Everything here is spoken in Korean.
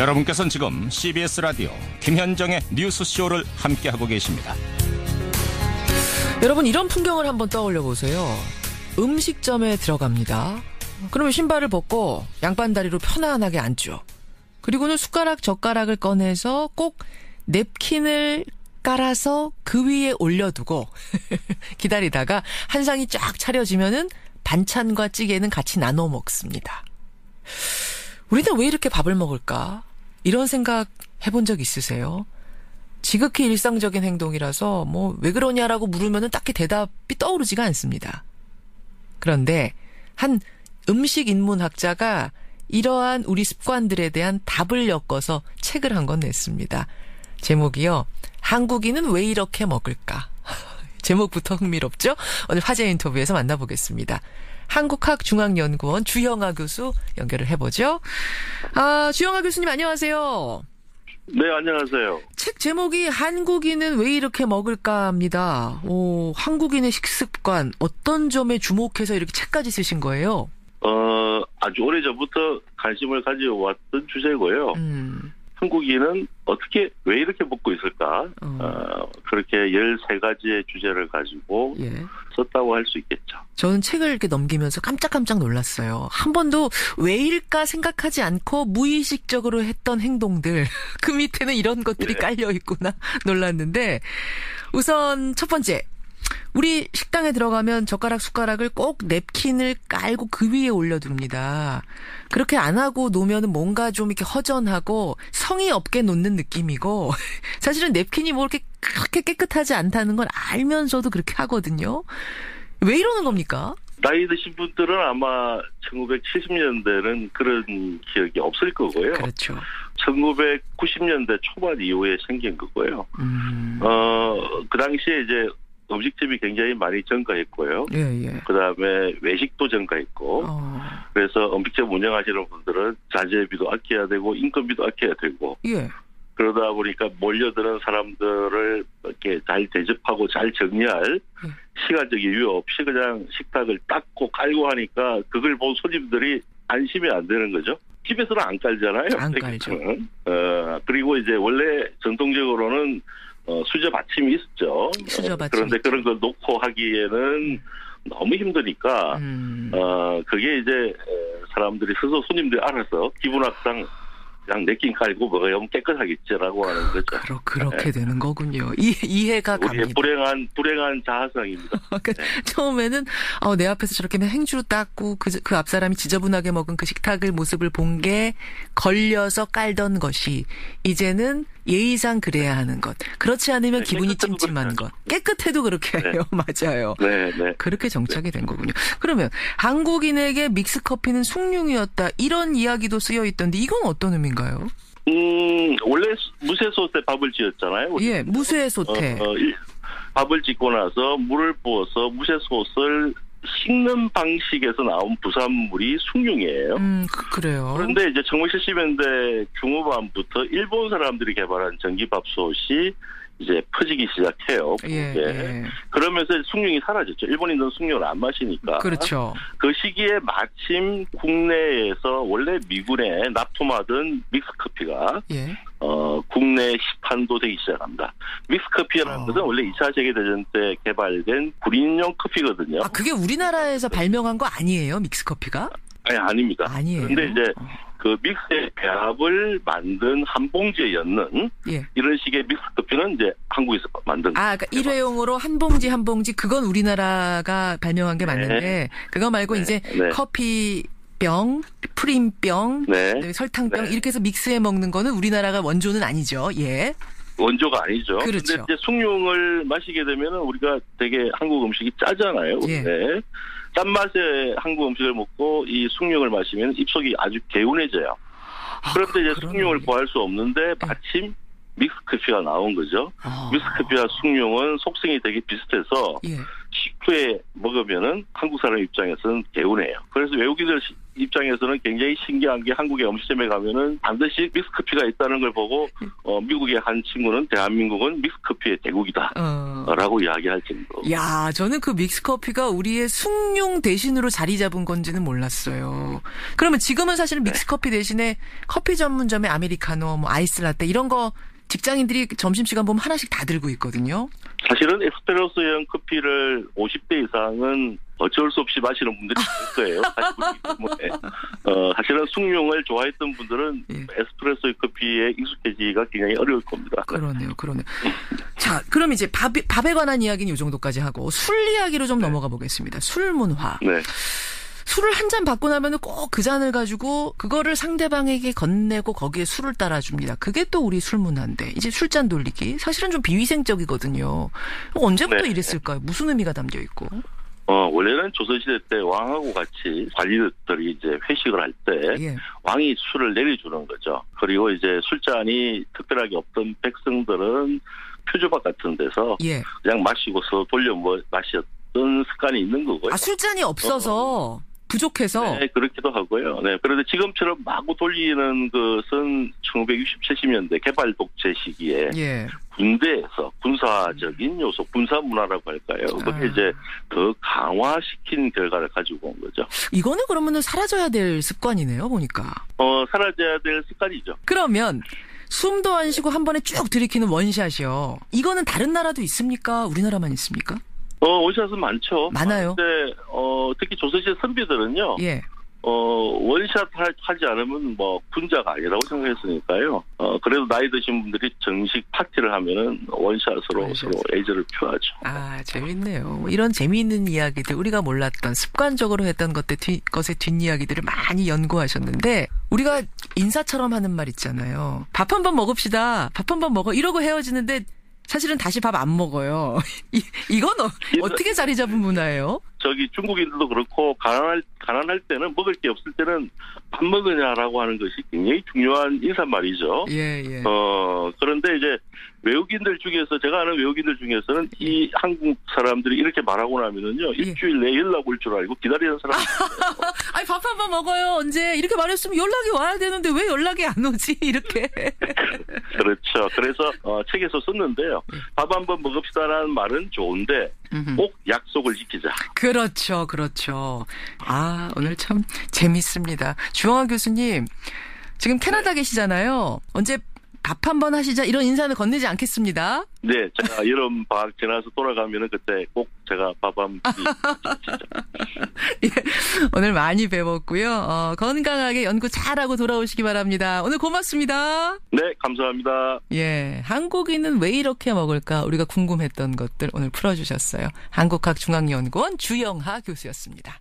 여러분께서는 지금 CBS 라디오 김현정의 뉴스쇼를 함께하고 계십니다. 여러분, 이런 풍경을 한번 떠올려 보세요. 음식점에 들어갑니다. 그러면 신발을 벗고 양반다리로 편안하게 앉죠. 그리고는 숟가락, 젓가락을 꺼내서 꼭 냅킨을 깔아서 그 위에 올려두고 기다리다가 한 상이 쫙 차려지면은 반찬과 찌개는 같이 나눠 먹습니다. 우리는 왜 이렇게 밥을 먹을까? 이런 생각 해본 적 있으세요? 지극히 일상적인 행동이라서 뭐 왜 그러냐라고 물으면은 딱히 대답이 떠오르지가 않습니다. 그런데 한 음식 인문학자가 이러한 우리 습관들에 대한 답을 엮어서 책을 한 권 냈습니다. 제목이요. 한국인은 왜 이렇게 먹을까? 제목부터 흥미롭죠? 오늘 화제 인터뷰에서 만나보겠습니다. 한국학중앙연구원 주형아 교수 연결을 해보죠. 주형아 교수님 안녕하세요. 네, 안녕하세요. 책 제목이 한국인은 왜 이렇게 먹을까입니다. 한국인의 식습관 어떤 점에 주목해서 이렇게 책까지 쓰신 거예요? 아주 오래전부터 관심을 가져왔던 주제고요. 한국인은 어떻게 왜 이렇게 먹고 있을까? 그렇게 13가지의 주제를 가지고 썼다고 할 수 있겠죠. 저는 책을 이렇게 넘기면서 깜짝깜짝 놀랐어요. 한 번도 왜일까 생각하지 않고 무의식적으로 했던 행동들, 그 밑에는 이런 것들이 깔려 있구나 놀랐는데, 우선 첫 번째, 우리 식당에 들어가면 젓가락 숟가락을 꼭 냅킨을 깔고 그 위에 올려둡니다. 그렇게 안 하고 놓으면 뭔가 좀 이렇게 허전하고 성의 없게 놓는 느낌이고, 사실은 냅킨이 뭐 이렇게 그렇게 깨끗하지 않다는 걸 알면서도 그렇게 하거든요. 왜 이러는 겁니까? 나이 드신 분들은 아마 1970년대는 그런 기억이 없을 거고요. 그렇죠. 1990년대 초반 이후에 생긴 거고요. 그 당시에 이제 음식점이 굉장히 많이 증가했고요. 그다음에 외식도 증가했고, 그래서 음식점 운영하시는 분들은 자재비도 아껴야 되고 인건비도 아껴야 되고, 그러다 보니까 몰려드는 사람들을 이렇게 잘 대접하고 잘 정리할 시간적 여유 없이 그냥 식탁을 닦고 깔고 하니까 그걸 본 손님들이 안심이 안 되는 거죠. 집에서는 안 깔잖아요. 안 깔죠. 그리고 이제 원래 전통적으로는 수저 받침이 있었죠. 그런데 그런 걸 놓고 하기에는 너무 힘드니까 그게 이제 사람들이 스스로 손님들이 알아서 기분악상 그냥 냅킨 깔고 먹으면 깨끗하겠지라고 하는 거죠. 그렇게 되는 거군요. 이해가 갑니다. 우리의 불행한 자아성입니다. 처음에는 내 앞에서 저렇게 행주로 닦고 그 앞사람이 지저분하게 먹은 그 식탁을 모습을 본 게 걸려서 깔던 것이 이제는 예의상 그래야 하는 것. 그렇지 않으면 기분이 찜찜한 것. 깨끗해도 그렇게 해요. 맞아요. 그렇게 정착이 된 거군요. 그러면 한국인에게 믹스커피는 숭늉이었다. 이런 이야기도 쓰여 있던데 이건 어떤 의미인가요? 원래 무쇠솥에 밥을 지었잖아요. 무쇠솥에. 밥을 짓고 나서 물을 부어서 무쇠솥을 식는 방식에서 나온 부산물이 숭늉이에요. 그래요. 그런데 이제 1970년대 중후반부터 일본 사람들이 개발한 전기밥솥이 이제 퍼지기 시작해요. 그러면서 숭늉이 사라졌죠. 일본인들은 숭늉을 안 마시니까. 그렇죠. 그 시기에 마침 국내에서 원래 미군에 납품하던 믹스커피가 국내에 시판도 되기 시작합니다. 믹스커피라는 것은 원래 2차 세계대전 때 개발된 군인용 커피거든요. 그게 우리나라에서 발명한 거 아니에요? 믹스커피가? 아니, 아닙니다. 아니에요. 그런데 이제 그 믹스의 배합을 만든 한 봉지에 넣는 이런 식의 믹스커피는 이제 한국에서 만든. 그러니까 일회용으로 한 봉지 그건 우리나라가 발명한 게 맞는데 그거 말고 이제 커피병, 프림병, 설탕병 이렇게 해서 믹스해 먹는 거는 우리나라가 원조는 아니죠. 원조가 아니죠. 그렇죠. 근데 이제 숭늉을 마시게 되면은 우리가 되게 한국 음식이 짜잖아요. 짠맛의 한국 음식을 먹고 이 숭늉을 마시면 입속이 아주 개운해져요. 그런데 이제 숭늉을 구할 수 없는데 마침 믹스커피가 나온 거죠. 믹스커피와 숭늉은 속성이 되게 비슷해서 식후에 먹으면은 한국 사람 입장에서는 개운해요. 그래서 외국인들 입장에서는 굉장히 신기한 게 한국의 음식점에 가면은 반드시 믹스커피가 있다는 걸 보고 미국의 한 친구는 대한민국은 믹스커피의 대국이다 라고 이야기할 정도. 야, 저는 그 믹스커피가 우리의 숭늉 대신으로 자리 잡은 건지는 몰랐어요. 그러면 지금은 사실 믹스커피 대신에 커피 전문점에 아메리카노, 뭐 아이스라떼 이런 거 직장인들이 점심시간 보면 하나씩 다 들고 있거든요. 사실은 에스프레소형 커피를 50대 이상은 어쩔 수 없이 마시는 분들이 있을 거예요. 사실은 숭늉을 좋아했던 분들은 에스프레소 커피에 익숙해지기가 굉장히 어려울 겁니다. 그러네요. 자, 그럼 이제 밥에 관한 이야기는 이 정도까지 하고 술 이야기로 좀 넘어가 보겠습니다. 술 문화. 네. 술을 한 잔 받고 나면 꼭 그 잔을 가지고 그거를 상대방에게 건네고 거기에 술을 따라줍니다. 그게 또 우리 술 문화인데 이제 술잔 돌리기 사실은 좀 비위생적이거든요. 언제부터 이랬을까요? 무슨 의미가 담겨 있고? 원래는 조선시대 때 왕하고 같이 관리들이 이제 회식을 할 때 왕이 술을 내려주는 거죠. 그리고 이제 술잔이 특별하게 없던 백성들은 표조박 같은 데서 그냥 마시고서 돌려 마셨던 습관이 있는 거고요. 아, 술잔이 없어서 부족해서? 네, 그렇기도 하고요. 네, 그런데 지금처럼 마구 돌리는 것은 1960, 70년대 개발 독재 시기에 군대에서 군사적인 요소, 군사 문화라고 할까요? 그게 이제 더 강화시킨 결과를 가지고 온 거죠. 이거는 그러면은 사라져야 될 습관이네요, 보니까. 사라져야 될 습관이죠. 그러면 숨도 안 쉬고 한 번에 쭉 들이키는 원샷이요. 이거는 다른 나라도 있습니까? 우리나라만 있습니까? 원샷은 많죠. 많아요. 근데 특히 조선시대 선비들은요. 원샷 하지 않으면 뭐 군자가 아니라고 생각했으니까요. 그래도 나이 드신 분들이 정식 파티를 하면은 원샷으로 서로 애절을 표하죠. 아, 재밌네요. 이런 재미있는 이야기들, 우리가 몰랐던 습관적으로 했던 것의 뒷이야기들을 많이 연구하셨는데, 우리가 인사처럼 하는 말 있잖아요. 밥 한 번 먹읍시다. 밥 한 번 먹어. 이러고 헤어지는데 사실은 다시 밥 안 먹어요. 이건 어떻게 자리 잡은 문화예요? 중국인들도 그렇고 가난할 때는 먹을 게 없을 때는 밥 먹으냐라고 하는 것이 굉장히 중요한 인사말이죠. 그런데 이제 외국인들 중에서 제가 아는 외국인들 중에서는 이 한국 사람들이 이렇게 말하고 나면은요 일주일 내에 연락 올 줄 알고 기다리는 사람이 있어요. 아니 밥 한 번 먹어요 언제 이렇게 말했으면 연락이 와야 되는데 왜 연락이 안 오지 이렇게. 그렇죠. 그래서 책에서 썼는데요. 밥 한 번 먹읍시다라는 말은 좋은데 꼭 약속을 지키자. 그렇죠. 아, 오늘 참 재밌습니다. 주영아 교수님, 지금 캐나다 계시잖아요. 언제 밥 한번 하시자 이런 인사는 건네지 않겠습니다. 네, 제가 여름 방학 지나서 돌아가면은 그때 꼭 제가 밥 한 끼. 오늘 많이 배웠고요. 건강하게 연구 잘하고 돌아오시기 바랍니다. 오늘 고맙습니다. 네, 감사합니다. 한국인은 왜 이렇게 먹을까? 우리가 궁금했던 것들 오늘 풀어주셨어요. 한국학중앙연구원 주영하 교수였습니다.